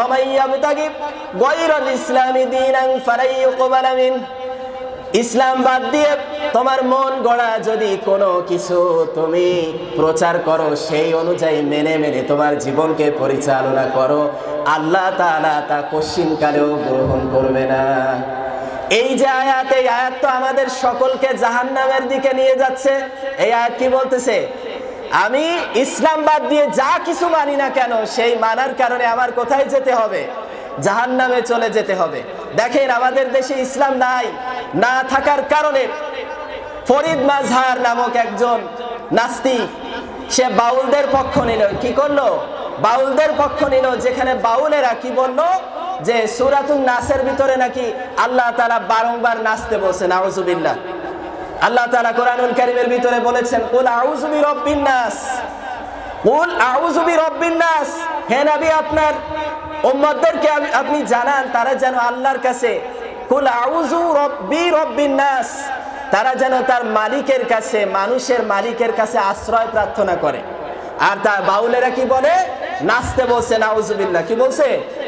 ওমাইয়াবতাগি গায়রাল ইসলামি দীনান ফালাই ইউকবালা মিন। ইসলাম বাদ দিয়ে তোমার মন গড়া যদি কোনো কিছু তুমি প্রচার করো, সেই অনুযায়ী মেনে মেনে তোমার জীবনকে পরিচালনা করো, আল্লাহ তাআলা তা কোশ্চিনকালেও গ্রহণ করবে না। এই যে আয়াত, এই আয়াত তো আমাদের সকলকে জাহান্নামের দিকে নিয়ে যাচ্ছে। এই আয়াত কি বলতেছে? আমি ইসলাম বাদ দিয়ে যা কিছু মানি না কেন, সেই মানার কারণে আমার কোথায় যেতে হবে? জাহান্নামে চলে যেতে হবে। দেখেন আমাদের দেশে ইসলাম নাই, না থাকার কারণে ফরিদ মাজহার নামক একজন নাস্তিক, সে বাউলদের পক্ষ নিল। কি করলো? বাউলদের পক্ষ নিল। যেখানে বাউলেরা কি বললো যে সূরাতুন নাসের ভিতরে নাকি আল্লাহ তাআলা বারংবার নাচতে বলছেন। নাউযুবিল্লাহ। আল্লাহ তাআলা কোরআনুল কারীমের ভিতরে বলেছেন, কুল আউযু বিরাব্বিন নাস, কুল আউযু বিরাব্বিন নাস। হে নবী, আপনার উম্মতদেরকে আপনি জানান তারা যেন আল্লাহর কাছে, কুল আউযু বিরাব্বিন নাস, তারা যেন তার মালিকের কাছে, মানুষের মালিকের কাছে আশ্রয় প্রার্থনা করে। আর তার বাউলেরা কি বলে? নাচতে বলছে। নাউযুবিল্লাহ। কি বলছে?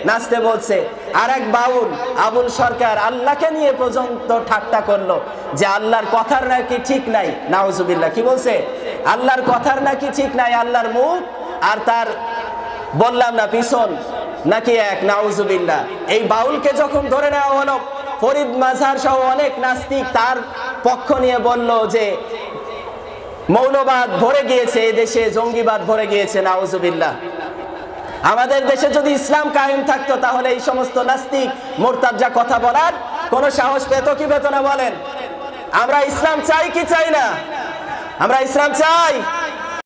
নাচতে বলছে। আর এক বাউল আবুল সরকার আল্লাহকে নিয়ে পর্যন্ত ঠাট্টা করলো যে আল্লাহর কথার নাকি ঠিক নাই। নাউযুবিল্লাহ। কি বলছে? আল্লাহর কথার নাকি ঠিক নাই, আল্লাহর মুখ আর তার বললাম না পিছন নাকি এক। নাউযুবিল্লাহ। এই বাউলকে যখন ধরে নেওয়া হলো, ফরিদ মাজহার সহ অনেক নাস্তিক তার পক্ষ নিয়ে বলল যে মৌলবাদ ভরে গিয়েছে এই দেশে, জঙ্গিবাদ ভরে গিয়েছে। নাউযুবিল্লাহ। আমাদের দেশে যদি ইসলাম কায়েম থাকতো তাহলে এই সমস্ত নাস্তিক মুরতাদজা কথা বলার কোনো সাহস পেত কি পেত না? বলেন। আমরা ইসলাম চাই কি চাই না? আমরা ইসলাম চাই।